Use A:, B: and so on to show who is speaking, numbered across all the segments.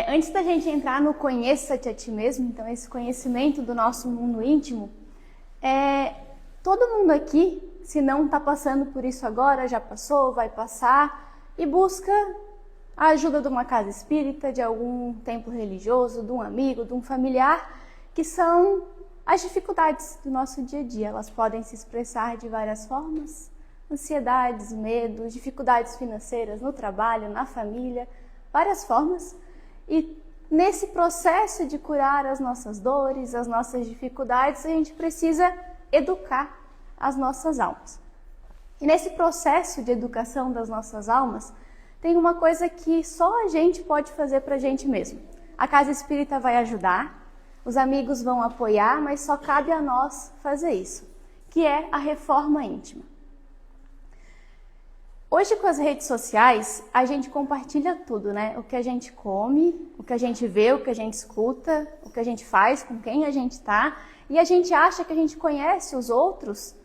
A: Antes da gente entrar no conheça-te a ti mesmo, então esse conhecimento do nosso mundo íntimo, todo mundo aqui, se não está passando por isso agora, já passou, vai passar, e busca a ajuda de uma casa espírita, de algum templo religioso, de um amigo, de um familiar, que são as dificuldades do nosso dia a dia. Elas podem se expressar de várias formas: ansiedades, medos, dificuldades financeiras no trabalho, na família, várias formas. E nesse processo de curar as nossas dores, as nossas dificuldades, a gente precisa educar as nossas almas. E nesse processo de educação das nossas almas, tem uma coisa que só a gente pode fazer para a gente mesmo. A casa espírita vai ajudar, os amigos vão apoiar, mas só cabe a nós fazer isso, que é a reforma íntima. Hoje, com as redes sociais, a gente compartilha tudo, né? O que a gente come, o que a gente vê, o que a gente escuta, o que a gente faz, com quem a gente está. E a gente acha que a gente conhece os outros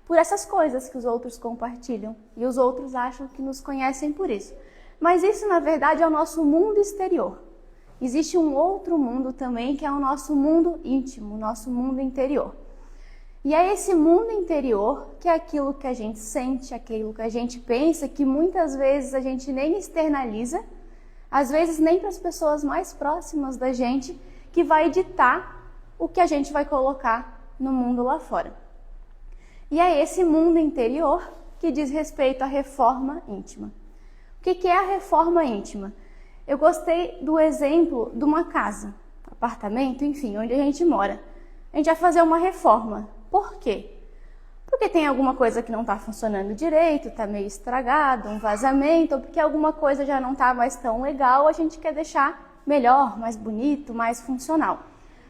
A: por essas coisas que os outros compartilham. E os outros acham que nos conhecem por isso. Mas isso, na verdade, é o nosso mundo exterior. Existe um outro mundo também, que é o nosso mundo íntimo, o nosso mundo interior. E é esse mundo interior que é aquilo que a gente sente, aquilo que a gente pensa, que muitas vezes a gente nem externaliza, às vezes nem para as pessoas mais próximas da gente, que vai ditar o que a gente vai colocar no mundo lá fora. E é esse mundo interior que diz respeito à reforma íntima. O que é a reforma íntima? Eu gostei do exemplo de uma casa, apartamento, enfim, onde a gente mora. A gente vai fazer uma reforma. Por quê? Porque tem alguma coisa que não está funcionando direito, está meio estragado, um vazamento, ou porque alguma coisa já não está mais tão legal, a gente quer deixar melhor, mais bonito, mais funcional.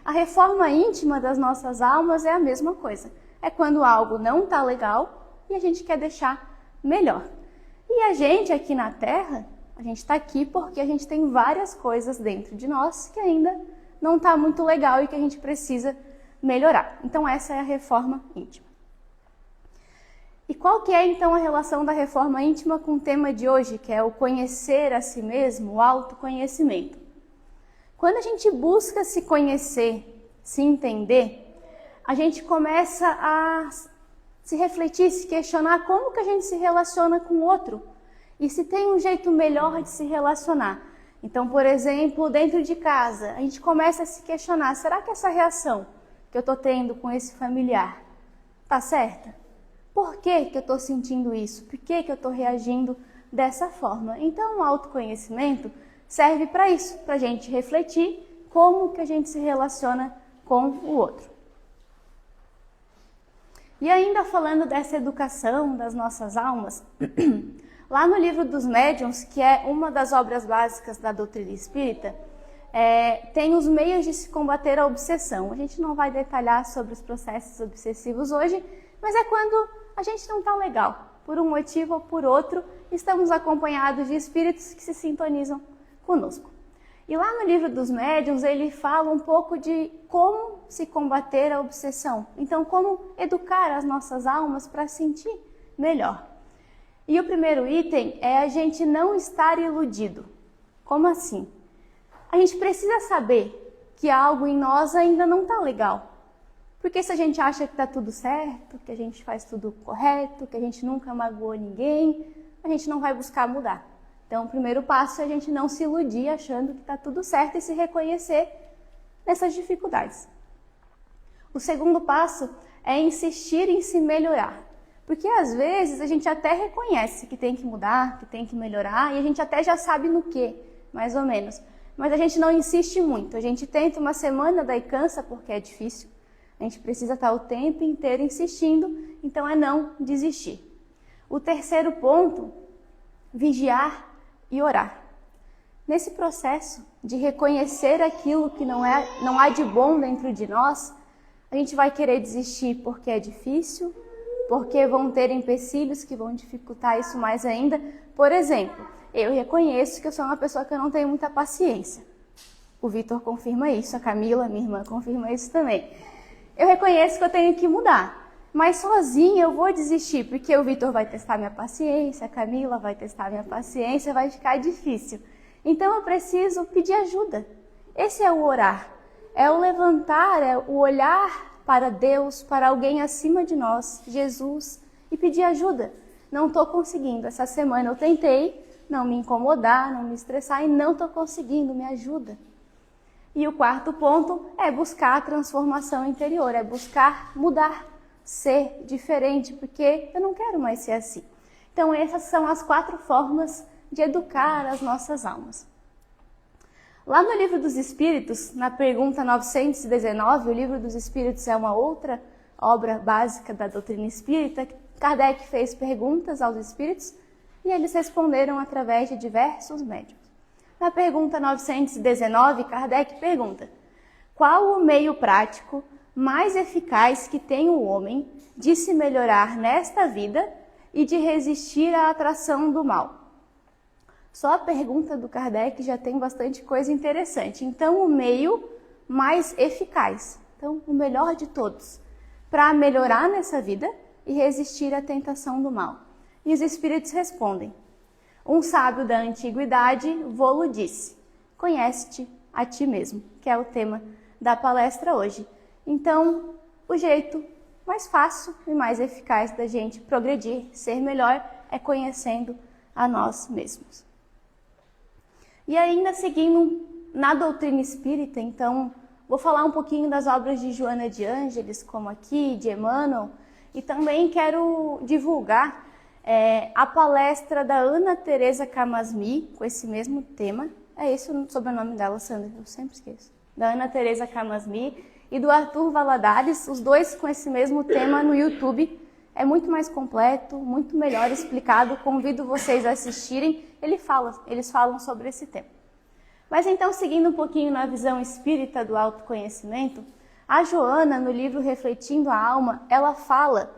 A: A reforma íntima das nossas almas é a mesma coisa. É quando algo não está legal e a gente quer deixar melhor. E a gente aqui na Terra, a gente está aqui porque a gente tem várias coisas dentro de nós que ainda não está muito legal e que a gente precisa melhorar. Então essa é a reforma íntima. E qual que é então a relação da reforma íntima com o tema de hoje, que é o conhecer a si mesmo, o autoconhecimento? Quando a gente busca se conhecer, se entender, a gente começa a se refletir, se questionar como que a gente se relaciona com o outro e se tem um jeito melhor de se relacionar. Então, por exemplo, dentro de casa, a gente começa a se questionar: será que essa reação que eu estou tendo com esse familiar está certa? Por que eu estou sentindo isso? Por que eu estou reagindo dessa forma? Então, o autoconhecimento serve para isso, para a gente refletir como que a gente se relaciona com o outro. E ainda falando dessa educação das nossas almas, lá no Livro dos Médiuns, que é uma das obras básicas da doutrina espírita, tem os meios de se combater a obsessão. A gente não vai detalhar sobre os processos obsessivos hoje, mas é quando a gente não está legal, por um motivo ou por outro, estamos acompanhados de espíritos que se sintonizam conosco. E lá no Livro dos Médiuns, ele fala um pouco de como se combater a obsessão. Então, como educar as nossas almas para sentir melhor. E o primeiro item é a gente não estar iludido. Como assim? A gente precisa saber que algo em nós ainda não está legal. Porque se a gente acha que está tudo certo, que a gente faz tudo correto, que a gente nunca magoou ninguém, a gente não vai buscar mudar. Então, o primeiro passo é a gente não se iludir achando que está tudo certo e se reconhecer nessas dificuldades. O segundo passo é insistir em se melhorar. Porque às vezes a gente até reconhece que tem que mudar, que tem que melhorar, e a gente até já sabe no que, mais ou menos. Mas a gente não insiste muito. A gente tenta uma semana, daí cansa porque é difícil. A gente precisa estar o tempo inteiro insistindo, então é não desistir. O terceiro ponto, vigiar e orar. Nesse processo de reconhecer aquilo que não há de bom dentro de nós, a gente vai querer desistir porque é difícil, porque vão ter empecilhos que vão dificultar isso mais ainda. Por exemplo, eu reconheço que eu sou uma pessoa que eu não tenho muita paciência. O Vitor confirma isso, a Camila, minha irmã, confirma isso também. Eu reconheço que eu tenho que mudar. Mas sozinha eu vou desistir, porque o Vitor vai testar minha paciência, a Camila vai testar minha paciência, vai ficar difícil. Então eu preciso pedir ajuda. Esse é o orar. É o levantar, é o olhar para Deus, para alguém acima de nós, Jesus, e pedir ajuda. Não estou conseguindo. Essa semana eu tentei não me incomodar, não me estressar e não estou conseguindo, me ajuda. E o quarto ponto é buscar a transformação interior, é buscar mudar, ser diferente, porque eu não quero mais ser assim. Então essas são as 4 formas de educar as nossas almas. Lá no Livro dos Espíritos, na pergunta 919, o Livro dos Espíritos é uma outra obra básica da doutrina espírita. Kardec fez perguntas aos espíritos e eles responderam através de diversos médiuns. Na pergunta 919, Kardec pergunta: qual o meio prático mais eficaz que tem o homem de se melhorar nesta vida e de resistir à atração do mal? Só a pergunta do Kardec já tem bastante coisa interessante. Então, o meio mais eficaz, então o melhor de todos, para melhorar nessa vida e resistir à tentação do mal. E os espíritos respondem: um sábio da antiguidade vô-lo disse, conhece-te a ti mesmo, que é o tema da palestra hoje. Então, o jeito mais fácil e mais eficaz da gente progredir, ser melhor, é conhecendo a nós mesmos. E ainda seguindo na doutrina espírita, então, vou falar um pouquinho das obras de Joana de Ângeles, como aqui, de Emmanuel, e também quero divulgar a palestra da Ana Teresa Camasmi, com esse mesmo tema. É esse o sobrenome dela, Sandra, eu sempre esqueço. Da Ana Teresa Camasmi e do Arthur Valadares, os dois com esse mesmo tema no YouTube. É muito mais completo, muito melhor explicado. Convido vocês a assistirem. Eles falam sobre esse tema. Mas então, seguindo um pouquinho na visão espírita do autoconhecimento, a Joana, no livro Refletindo a Alma, ela fala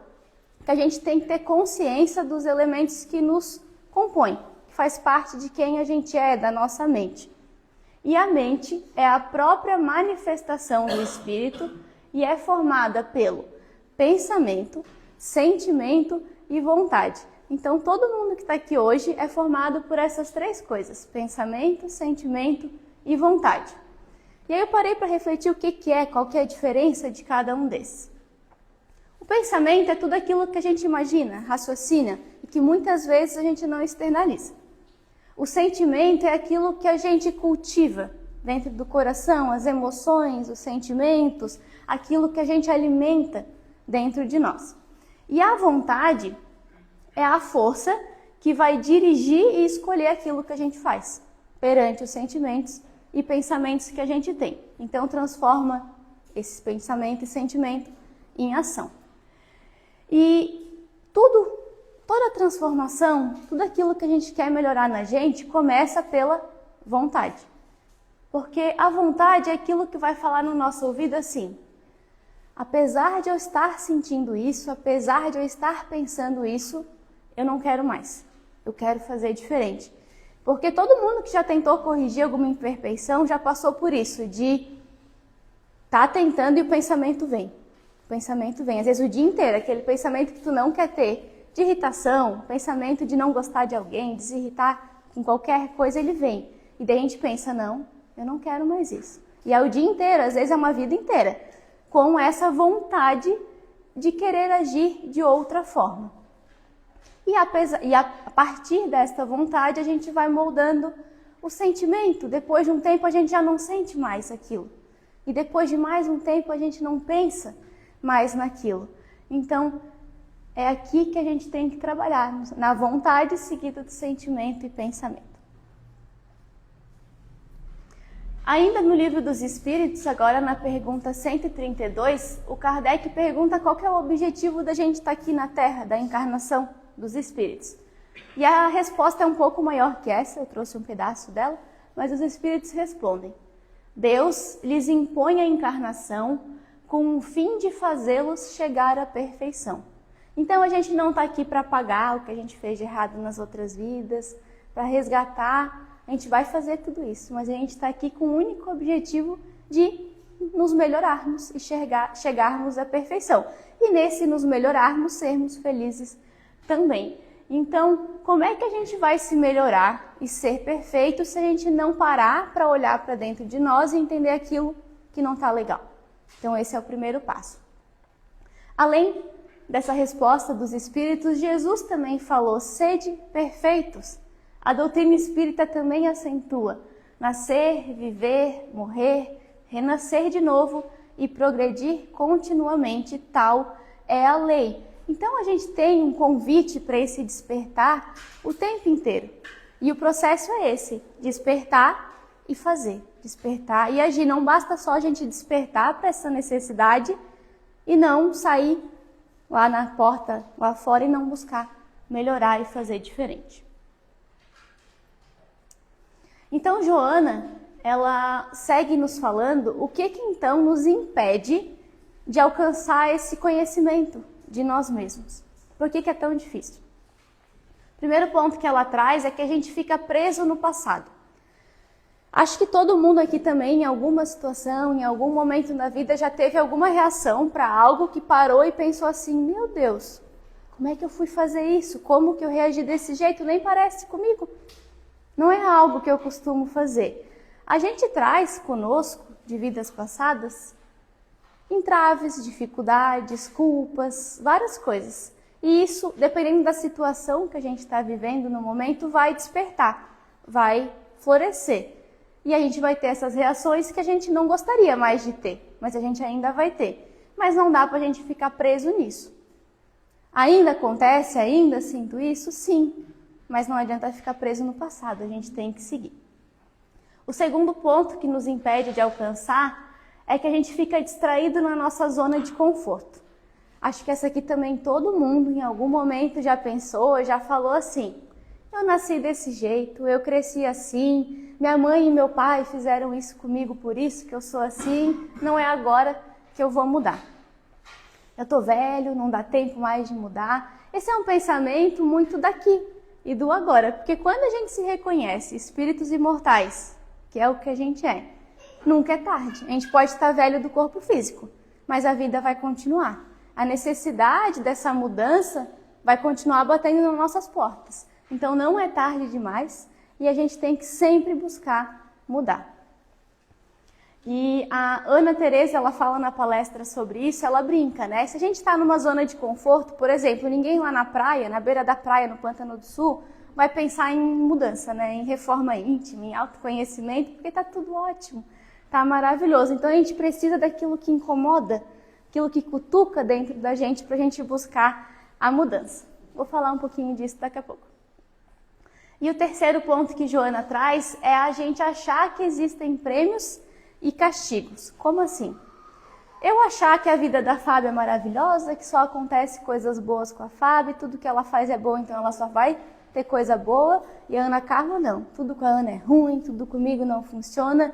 A: que a gente tem que ter consciência dos elementos que nos compõem, que faz parte de quem a gente é, da nossa mente. E a mente é a própria manifestação do espírito e é formada pelo pensamento, sentimento e vontade. Então, todo mundo que está aqui hoje é formado por essas 3 coisas: pensamento, sentimento e vontade. E aí eu parei para refletir o que é, qual que é a diferença de cada um desses. O pensamento é tudo aquilo que a gente imagina, raciocina, e que muitas vezes a gente não externaliza. O sentimento é aquilo que a gente cultiva dentro do coração, as emoções, os sentimentos, aquilo que a gente alimenta dentro de nós. E a vontade é a força que vai dirigir e escolher aquilo que a gente faz perante os sentimentos e pensamentos que a gente tem. Então, transforma esse pensamento e sentimento em ação. E toda transformação, tudo aquilo que a gente quer melhorar na gente, começa pela vontade. Porque a vontade é aquilo que vai falar no nosso ouvido assim: apesar de eu estar sentindo isso, apesar de eu estar pensando isso, eu não quero mais. Eu quero fazer diferente. Porque todo mundo que já tentou corrigir alguma imperfeição já passou por isso, de tá tentando e o pensamento vem. O pensamento vem, às vezes o dia inteiro, aquele pensamento que tu não quer ter, de irritação, pensamento de não gostar de alguém, de se irritar com qualquer coisa, ele vem. E daí a gente pensa, não, eu não quero mais isso. E é o dia inteiro, às vezes é uma vida inteira, com essa vontade de querer agir de outra forma. E a partir desta vontade a gente vai moldando o sentimento. Depois de um tempo a gente já não sente mais aquilo. E depois de mais um tempo a gente não pensa mais naquilo. Então é aqui que a gente tem que trabalhar, na vontade seguida do sentimento e pensamento. Ainda no Livro dos Espíritos, agora na pergunta 132, o Kardec pergunta qual que é o objetivo da gente estar aqui na Terra, da encarnação dos espíritos. E a resposta é um pouco maior que essa, eu trouxe um pedaço dela, mas os espíritos respondem: Deus lhes impõe a encarnação com o fim de fazê-los chegar à perfeição. Então a gente não está aqui para pagar o que a gente fez de errado nas outras vidas, para resgatar, a gente vai fazer tudo isso, mas a gente está aqui com o único objetivo de nos melhorarmos e chegarmos à perfeição. E nesse nos melhorarmos, sermos felizes também. Então, como é que a gente vai se melhorar e ser perfeito se a gente não parar para olhar para dentro de nós e entender aquilo que não está legal? Então, esse é o primeiro passo. Além dessa resposta dos espíritos, Jesus também falou: sede perfeitos. A doutrina espírita também acentua: nascer, viver, morrer, renascer de novo e progredir continuamente, tal é a lei. Então a gente tem um convite para esse despertar o tempo inteiro. E o processo é esse: despertar e fazer, despertar e agir. Não basta só a gente despertar para essa necessidade e não sair lá na porta, lá fora, e não buscar melhorar e fazer diferente. Então Joana, ela segue nos falando o que então nos impede de alcançar esse conhecimento de nós mesmos. Por que é tão difícil? O primeiro ponto que ela traz é que a gente fica preso no passado. Acho que todo mundo aqui também, em alguma situação, em algum momento na vida, já teve alguma reação para algo que parou e pensou assim: meu Deus, como é que eu fui fazer isso? Como que eu reagi desse jeito? Nem parece comigo. Não é algo que eu costumo fazer. A gente traz conosco, de vidas passadas, entraves, dificuldades, culpas, várias coisas. E isso, dependendo da situação que a gente está vivendo no momento, vai despertar, vai florescer. E a gente vai ter essas reações que a gente não gostaria mais de ter, mas a gente ainda vai ter. Mas não dá para a gente ficar preso nisso. Ainda acontece, ainda sinto isso? Sim. Mas não adianta ficar preso no passado, a gente tem que seguir. O segundo ponto que nos impede de alcançar é que a gente fica distraído na nossa zona de conforto. Acho que essa aqui também todo mundo em algum momento já pensou, já falou assim: eu nasci desse jeito, eu cresci assim, minha mãe e meu pai fizeram isso comigo, por isso que eu sou assim, não é agora que eu vou mudar. Eu tô velho, não dá tempo mais de mudar. Esse é um pensamento muito daqui e do agora, porque quando a gente se reconhece espíritos imortais, que é o que a gente é, nunca é tarde. A gente pode estar velho do corpo físico, mas a vida vai continuar. A necessidade dessa mudança vai continuar batendo nas nossas portas. Então não é tarde demais e a gente tem que sempre buscar mudar. E a Ana Teresa, ela fala na palestra sobre isso, ela brinca, né? Se a gente está numa zona de conforto, por exemplo, ninguém lá na praia, na beira da praia, no Pântano do Sul, vai pensar em mudança, né? Em reforma íntima, em autoconhecimento, porque está tudo ótimo, está maravilhoso. Então a gente precisa daquilo que incomoda, aquilo que cutuca dentro da gente para a gente buscar a mudança. Vou falar um pouquinho disso daqui a pouco. E o terceiro ponto que Joana traz é a gente achar que existem prêmios e castigos. Como assim? Eu achar que a vida da Fábia é maravilhosa, que só acontece coisas boas com a Fábia, tudo que ela faz é bom, então ela só vai ter coisa boa, e a Ana Carla não. Tudo com a Ana é ruim, tudo comigo não funciona.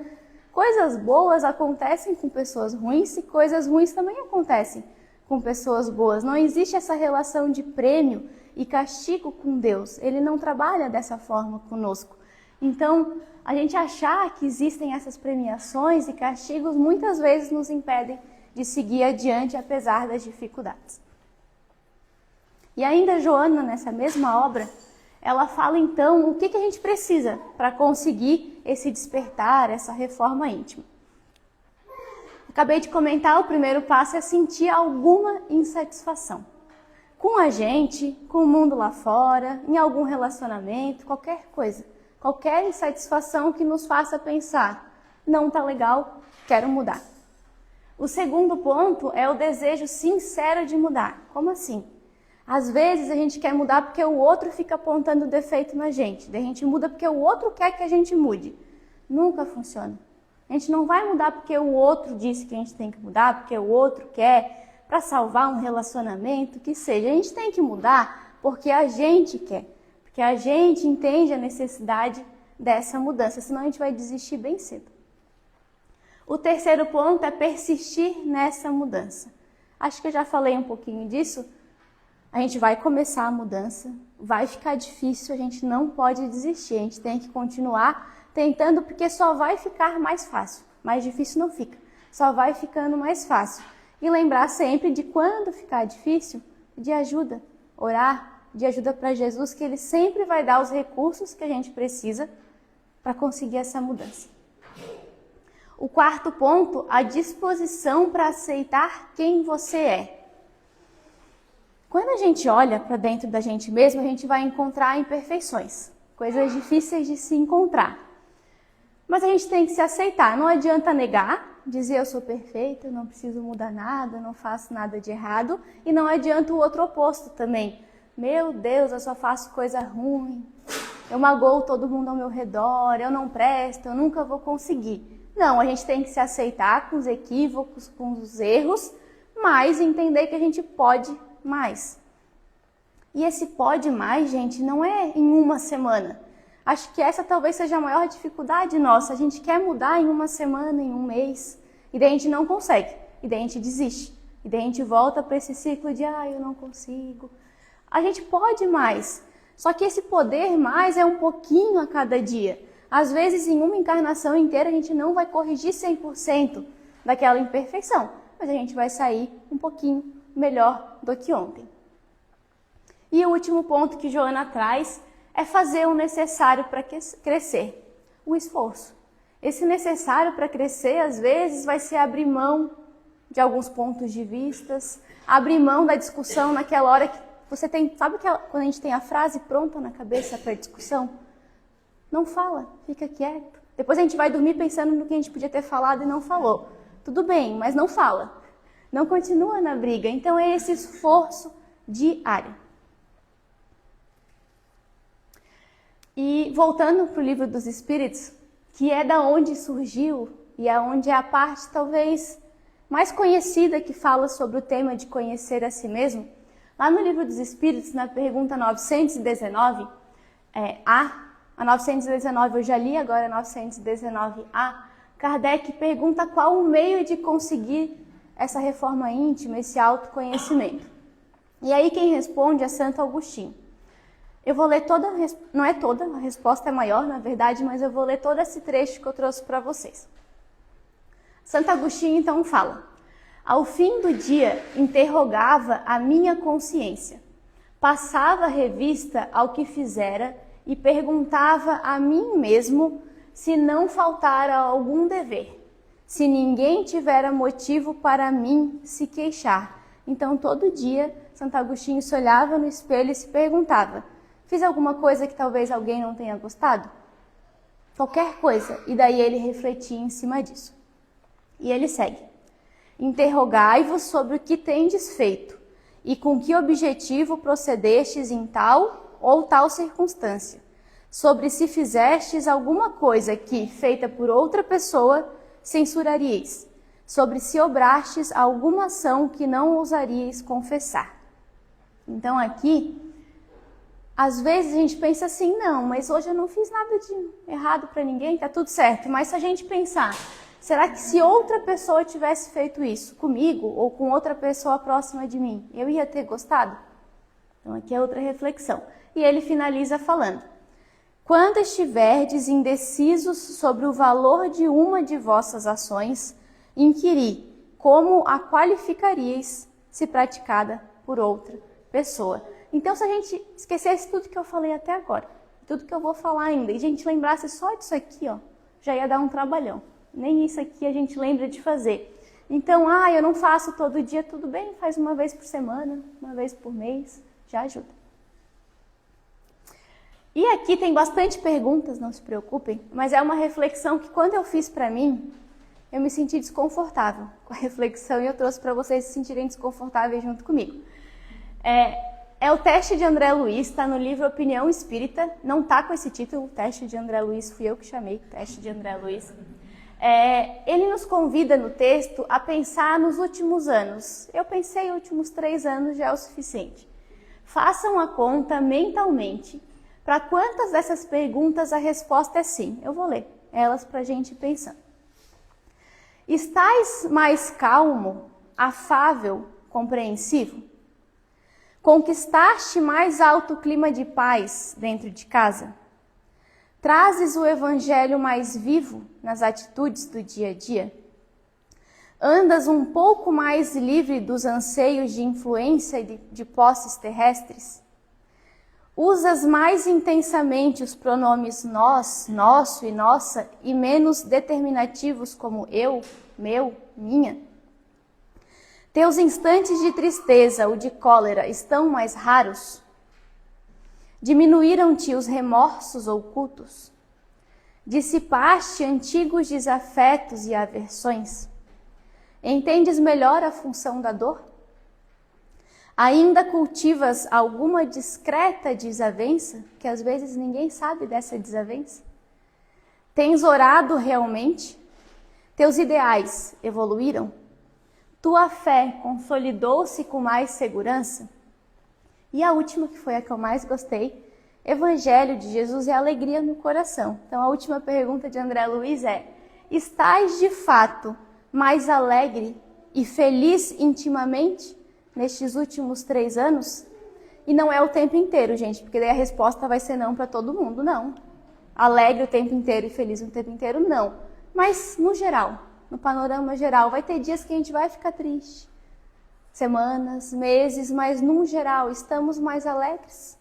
A: Coisas boas acontecem com pessoas ruins e coisas ruins também acontecem com pessoas boas. Não existe essa relação de prêmio e castigo com Deus. Ele não trabalha dessa forma conosco. Então, a gente achar que existem essas premiações e castigos muitas vezes nos impedem de seguir adiante apesar das dificuldades. E ainda Joana, nessa mesma obra, ela fala então o que a gente precisa para conseguir esse despertar, essa reforma íntima. Acabei de comentar, o primeiro passo é sentir alguma insatisfação. Com a gente, com o mundo lá fora, em algum relacionamento, qualquer coisa. Qualquer insatisfação que nos faça pensar: não tá legal, quero mudar. O segundo ponto é o desejo sincero de mudar. Como assim? Às vezes a gente quer mudar porque o outro fica apontando defeito na gente. Daí a gente muda porque o outro quer que a gente mude. Nunca funciona. A gente não vai mudar porque o outro disse que a gente tem que mudar, porque o outro quer, para salvar um relacionamento, que seja. A gente tem que mudar porque a gente quer. Porque a gente entende a necessidade dessa mudança, senão a gente vai desistir bem cedo. O terceiro ponto é persistir nessa mudança. Acho que eu já falei um pouquinho disso. A gente vai começar a mudança, vai ficar difícil, a gente não pode desistir, a gente tem que continuar tentando, porque só vai ficar mais fácil. Mais difícil não fica, só vai ficando mais fácil. E lembrar sempre de quando ficar difícil, de ajuda, orar, de ajuda para Jesus, que Ele sempre vai dar os recursos que a gente precisa para conseguir essa mudança. O quarto ponto, a disposição para aceitar quem você é. Quando a gente olha para dentro da gente mesmo, a gente vai encontrar imperfeições, coisas difíceis de se encontrar. Mas a gente tem que se aceitar, não adianta negar, dizer eu sou perfeita, eu não preciso mudar nada, eu não faço nada de errado, e não adianta o outro oposto também. Meu Deus, eu só faço coisa ruim, eu magoo todo mundo ao meu redor, eu não presto, eu nunca vou conseguir. Não, a gente tem que se aceitar com os equívocos, com os erros, mas entender que a gente pode mais. E esse pode mais, gente, não é em uma semana. Acho que essa talvez seja a maior dificuldade nossa. A gente quer mudar em uma semana, em um mês, e daí a gente não consegue, e daí a gente desiste. E daí a gente volta para esse ciclo de, eu não consigo. A gente pode mais, só que esse poder mais é um pouquinho a cada dia. Às vezes, em uma encarnação inteira, a gente não vai corrigir 100% daquela imperfeição, mas a gente vai sair um pouquinho melhor do que ontem. E o último ponto que Joana traz é fazer o necessário para crescer, o esforço. Esse necessário para crescer, às vezes, vai ser abrir mão de alguns pontos de vistas, abrir mão da discussão naquela hora que você tem... Sabe quando a gente tem a frase pronta na cabeça para discussão? Não fala, fica quieto. Depois a gente vai dormir pensando no que a gente podia ter falado e não falou. Tudo bem, mas não fala. Não continua na briga. Então é esse esforço diário. E voltando para o Livro dos Espíritos, que é da onde surgiu e é onde é a parte talvez mais conhecida que fala sobre o tema de conhecer a si mesmo, lá no Livro dos Espíritos, na pergunta 919, a 919 eu já li, agora 919a, Kardec pergunta qual o meio de conseguir essa reforma íntima, esse autoconhecimento. E aí quem responde é Santo Agostinho. Eu vou ler toda, não é toda, a resposta é maior, na verdade, mas eu vou ler todo esse trecho que eu trouxe para vocês. Santo Agostinho então fala: ao fim do dia, interrogava a minha consciência, passava revista ao que fizera e perguntava a mim mesmo se não faltara algum dever, se ninguém tivera motivo para mim se queixar. Então, todo dia, Santo Agostinho se olhava no espelho e se perguntava: fiz alguma coisa que talvez alguém não tenha gostado? Qualquer coisa. E daí ele refletia em cima disso. E ele segue: interrogai-vos sobre o que tendes feito e com que objetivo procedestes em tal ou tal circunstância, sobre se fizestes alguma coisa que, feita por outra pessoa, censurarieis, sobre se obrastes alguma ação que não ousaríeis confessar. Então aqui, às vezes a gente pensa assim, não, mas hoje eu não fiz nada de errado para ninguém, tá tudo certo. Mas se a gente pensar, será que se outra pessoa tivesse feito isso comigo ou com outra pessoa próxima de mim, eu ia ter gostado? Então aqui é outra reflexão. E ele finaliza falando: quando estiverdes indecisos sobre o valor de uma de vossas ações, inquiri como a qualificaríeis se praticada por outra pessoa. Então, se a gente esquecesse tudo que eu falei até agora, tudo que eu vou falar ainda, e a gente lembrasse só disso aqui, já ia dar um trabalhão. Nem isso aqui a gente lembra de fazer. Então, eu não faço todo dia, tudo bem, faz uma vez por semana, uma vez por mês, já ajuda. E aqui tem bastante perguntas, não se preocupem, mas é uma reflexão que quando eu fiz para mim, eu me senti desconfortável com a reflexão e eu trouxe para vocês se sentirem desconfortáveis junto comigo. É o teste de André Luiz, está no livro Opinião Espírita, não está com esse título, teste de André Luiz, fui eu que chamei, teste de André Luiz. Ele nos convida no texto a pensar nos últimos anos. Eu pensei últimos 3 anos já é o suficiente. Façam a conta mentalmente. Para quantas dessas perguntas a resposta é sim? Eu vou ler elas para a gente pensar. Estais mais calmo, afável, compreensivo? Conquistaste mais alto clima de paz dentro de casa? Trazes o evangelho mais vivo nas atitudes do dia a dia? Andas um pouco mais livre dos anseios de influência e de posses terrestres? Usas mais intensamente os pronomes nós, nosso e nossa e menos determinativos como eu, meu, minha? Teus instantes de tristeza ou de cólera estão mais raros? Diminuíram-te os remorsos ocultos? Dissipaste antigos desafetos e aversões? Entendes melhor a função da dor? Ainda cultivas alguma discreta desavença, que às vezes ninguém sabe dessa desavença? Tens orado realmente? Teus ideais evoluíram? Tua fé consolidou-se com mais segurança? E a última, que foi a que eu mais gostei, Evangelho de Jesus é alegria no coração. Então a última pergunta de André Luiz é: estás de fato mais alegre e feliz intimamente nestes últimos 3 anos? E não é o tempo inteiro, gente, porque daí a resposta vai ser não para todo mundo, não. Alegre o tempo inteiro e feliz o tempo inteiro, não. Mas no geral, no panorama geral, vai ter dias que a gente vai ficar triste. Semanas, meses, mas no geral, estamos mais alegres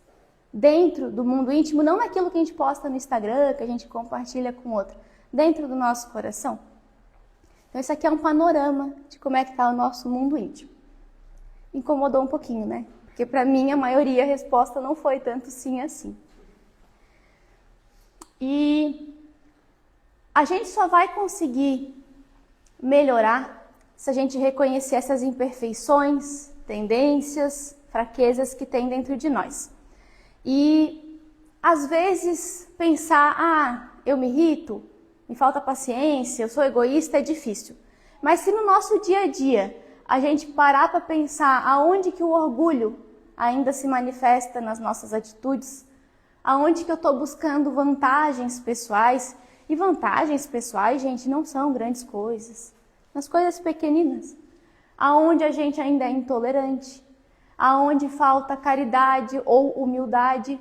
A: dentro do mundo íntimo, não naquilo que a gente posta no Instagram, que a gente compartilha com o outro, dentro do nosso coração. Então isso aqui é um panorama de como é que está o nosso mundo íntimo. Incomodou um pouquinho, né? Porque para mim a maioria a resposta não foi tanto sim assim. E a gente só vai conseguir melhorar se a gente reconhecer essas imperfeições, tendências, fraquezas que tem dentro de nós. E às vezes pensar, eu me irrito, me falta paciência, eu sou egoísta, é difícil. Mas se no nosso dia a dia a gente parar para pensar aonde que o orgulho ainda se manifesta nas nossas atitudes, aonde que eu estou buscando vantagens pessoais, e vantagens pessoais, gente, não são grandes coisas, nas coisas pequeninas, aonde a gente ainda é intolerante, aonde falta caridade ou humildade,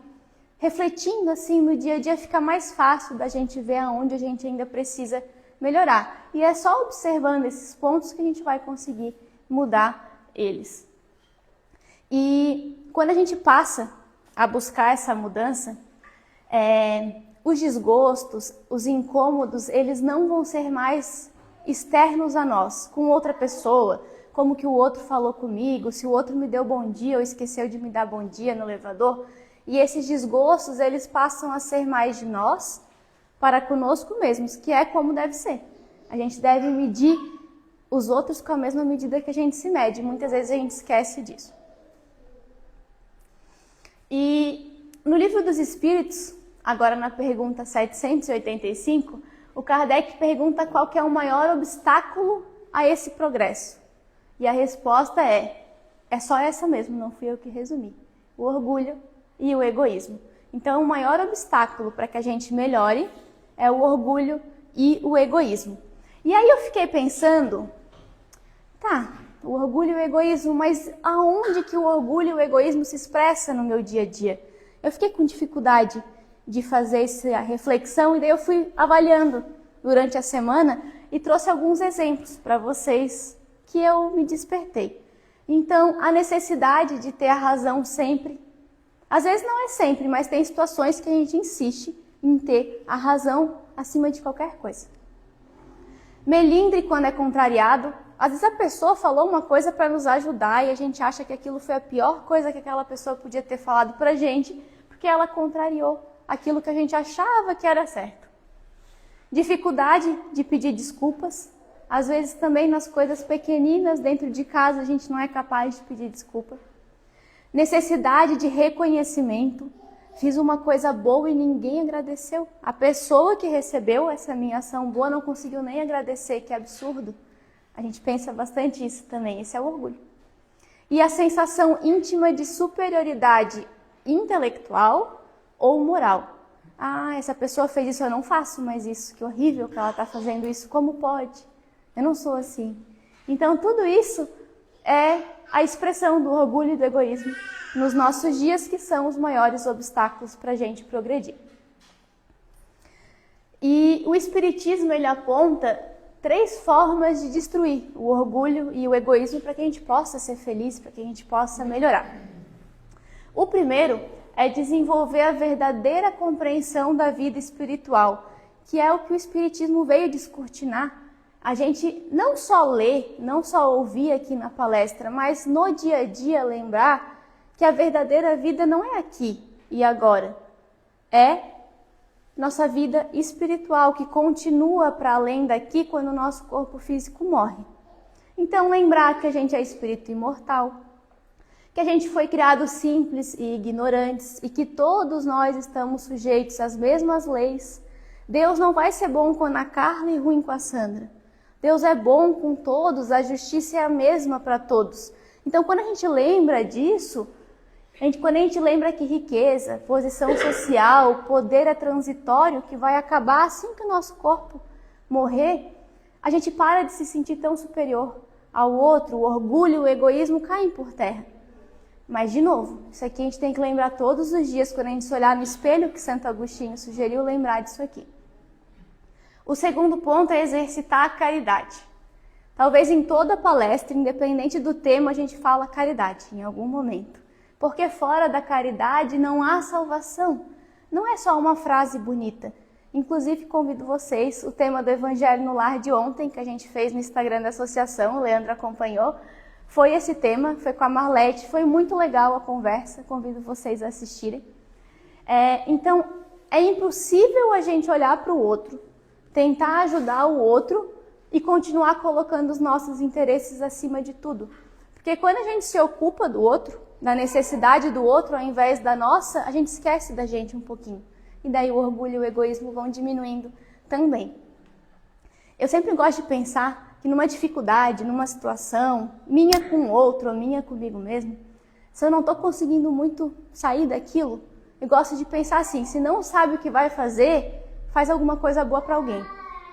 A: refletindo assim no dia a dia fica mais fácil da gente ver aonde a gente ainda precisa melhorar. E é só observando esses pontos que a gente vai conseguir mudar eles. E quando a gente passa a buscar essa mudança, os desgostos, os incômodos, eles não vão ser mais externos a nós, com outra pessoa, como que o outro falou comigo, se o outro me deu bom dia ou esqueceu de me dar bom dia no elevador. E esses desgostos, eles passam a ser mais de nós para conosco mesmos, que é como deve ser. A gente deve medir os outros com a mesma medida que a gente se mede. Muitas vezes a gente esquece disso. E no Livro dos Espíritos, agora na pergunta 785, o Kardec pergunta qual que é o maior obstáculo a esse progresso. E a resposta é só essa mesmo, não fui eu que resumi. O orgulho e o egoísmo. Então, o maior obstáculo para que a gente melhore é o orgulho e o egoísmo. E aí eu fiquei pensando, o orgulho e o egoísmo, mas aonde que o orgulho e o egoísmo se expressa no meu dia a dia? Eu fiquei com dificuldade de fazer essa reflexão e daí eu fui avaliando durante a semana e trouxe alguns exemplos para vocês que eu me despertei. Então, a necessidade de ter a razão sempre, às vezes não é sempre, mas tem situações que a gente insiste em ter a razão acima de qualquer coisa. Melindre quando é contrariado. Às vezes a pessoa falou uma coisa para nos ajudar e a gente acha que aquilo foi a pior coisa que aquela pessoa podia ter falado para a gente, porque ela contrariou aquilo que a gente achava que era certo. Dificuldade de pedir desculpas. Às vezes também nas coisas pequeninas dentro de casa a gente não é capaz de pedir desculpa. Necessidade de reconhecimento. Fiz uma coisa boa e ninguém agradeceu. A pessoa que recebeu essa minha ação boa não conseguiu nem agradecer, que absurdo. A gente pensa bastante isso também, esse é o orgulho. E a sensação íntima de superioridade intelectual ou moral. Essa pessoa fez isso, eu não faço mais isso, que horrível que ela está fazendo isso, como pode? Eu não sou assim. Então tudo isso é a expressão do orgulho e do egoísmo nos nossos dias, que são os maiores obstáculos para a gente progredir. E o Espiritismo, ele aponta 3 formas de destruir o orgulho e o egoísmo para que a gente possa ser feliz, para que a gente possa melhorar. O primeiro é desenvolver a verdadeira compreensão da vida espiritual, que é o que o Espiritismo veio descortinar. A gente não só ler, não só ouvir aqui na palestra, mas no dia a dia lembrar que a verdadeira vida não é aqui e agora. É nossa vida espiritual, que continua para além daqui quando o nosso corpo físico morre. Então lembrar que a gente é espírito imortal, que a gente foi criado simples e ignorantes e que todos nós estamos sujeitos às mesmas leis. Deus não vai ser bom com a Carla e ruim com a Sandra. Deus é bom com todos, a justiça é a mesma para todos. Então quando a gente lembra disso, quando a gente lembra que riqueza, posição social, poder é transitório, que vai acabar assim que o nosso corpo morrer, a gente para de se sentir tão superior ao outro, o orgulho, o egoísmo caem por terra. Mas, de novo, isso aqui a gente tem que lembrar todos os dias, quando a gente se olhar no espelho, que Santo Agostinho sugeriu lembrar disso aqui. O segundo ponto é exercitar a caridade. Talvez em toda palestra, independente do tema, a gente fala caridade, em algum momento. Porque fora da caridade não há salvação. Não é só uma frase bonita. Inclusive, convido vocês, o tema do Evangelho no Lar de ontem, que a gente fez no Instagram da associação, o Leandro acompanhou, foi esse tema, foi com a Marlete, foi muito legal a conversa, convido vocês a assistirem. Então, é impossível a gente olhar para o outro, tentar ajudar o outro e continuar colocando os nossos interesses acima de tudo. Porque quando a gente se ocupa do outro, da necessidade do outro ao invés da nossa, a gente esquece da gente um pouquinho. E daí o orgulho e o egoísmo vão diminuindo também. Eu sempre gosto de pensar que numa dificuldade, numa situação, minha com o outro ou minha comigo mesmo, se eu não estou conseguindo muito sair daquilo, eu gosto de pensar assim, se não sabe o que vai fazer, faz alguma coisa boa para alguém.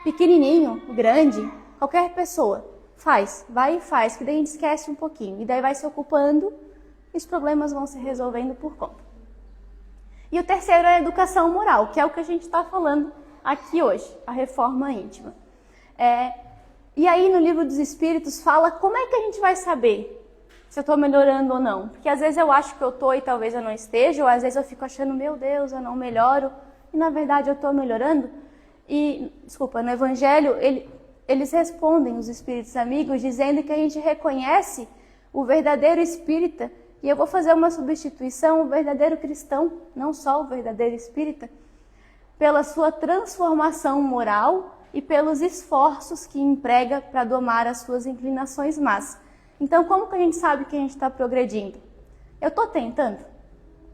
A: Pequenininho, grande, qualquer pessoa, faz, vai e faz, que daí a gente esquece um pouquinho. E daí vai se ocupando e os problemas vão se resolvendo por conta. E o terceiro é a educação moral, que é o que a gente está falando aqui hoje, a reforma íntima. E aí no Livro dos Espíritos fala como é que a gente vai saber se eu estou melhorando ou não. Porque às vezes eu acho que eu estou e talvez eu não esteja, ou às vezes eu fico achando, meu Deus, eu não melhoro, e na verdade eu estou melhorando. E, no Evangelho, eles respondem, os Espíritos Amigos, dizendo que a gente reconhece o verdadeiro espírita. E eu vou fazer uma substituição, o verdadeiro cristão, não só o verdadeiro espírita, pela sua transformação moral e pelos esforços que emprega para domar as suas inclinações más. Então, como que a gente sabe que a gente está progredindo? Eu estou tentando?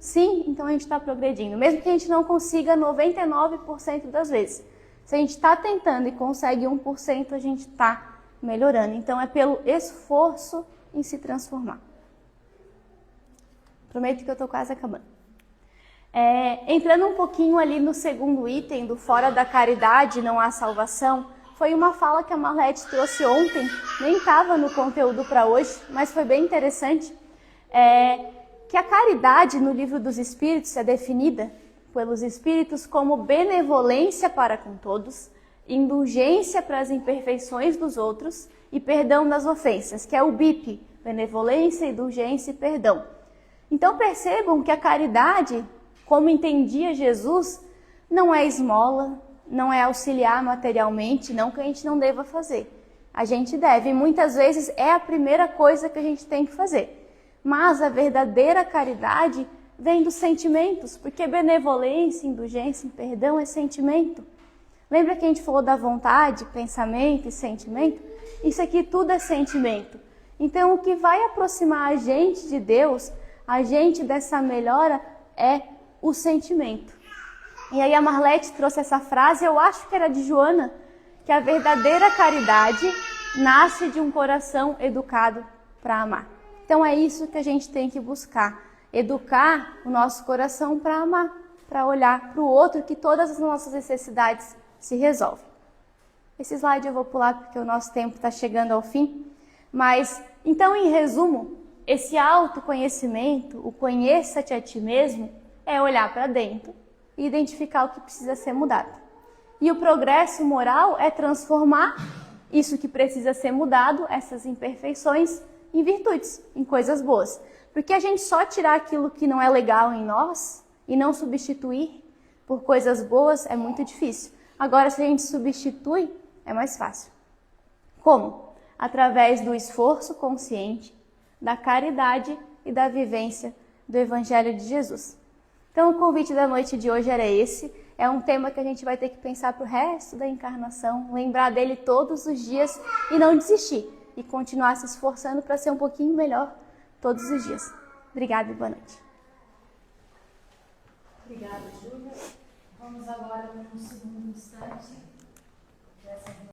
A: Sim, então a gente está progredindo, mesmo que a gente não consiga 99% das vezes. Se a gente está tentando e consegue 1%, a gente está melhorando. Então, é pelo esforço em se transformar. Prometo que eu estou quase acabando. Entrando um pouquinho ali no segundo item do fora da caridade não há salvação, foi uma fala que a Marlete trouxe ontem, nem estava no conteúdo para hoje, mas foi bem interessante, que a caridade no Livro dos Espíritos é definida pelos Espíritos como benevolência para com todos, indulgência para as imperfeições dos outros e perdão das ofensas, que é o BIP, benevolência, indulgência e perdão. Então percebam que a caridade, como entendia Jesus, não é esmola, não é auxiliar materialmente, não que a gente não deva fazer. A gente deve, e muitas vezes é a primeira coisa que a gente tem que fazer. Mas a verdadeira caridade vem dos sentimentos, porque benevolência, indulgência e perdão é sentimento. Lembra que a gente falou da vontade, pensamento e sentimento? Isso aqui tudo é sentimento. Então o que vai aproximar a gente de Deus, a gente dessa melhora, é o sentimento. E aí a Marlete trouxe essa frase, eu acho que era de Joana, que a verdadeira caridade nasce de um coração educado para amar. Então é isso que a gente tem que buscar, educar o nosso coração para amar, para olhar para o outro, que todas as nossas necessidades se resolvem. Esse slide eu vou pular porque o nosso tempo está chegando ao fim. Mas, então, em resumo, esse autoconhecimento, o conheça-te a ti mesmo, é olhar para dentro e identificar o que precisa ser mudado. E o progresso moral é transformar isso que precisa ser mudado, essas imperfeições, em virtudes, em coisas boas. Porque a gente só tirar aquilo que não é legal em nós e não substituir por coisas boas é muito difícil. Agora, se a gente substitui, é mais fácil. Como? Através do esforço consciente, da caridade e da vivência do Evangelho de Jesus. Então, o convite da noite de hoje era esse. É um tema que a gente vai ter que pensar para o resto da encarnação, lembrar dele todos os dias e não desistir. E continuar se esforçando para ser um pouquinho melhor todos os dias. Obrigada e boa noite.
B: Obrigada, Júlia. Vamos agora para um segundo instante dessa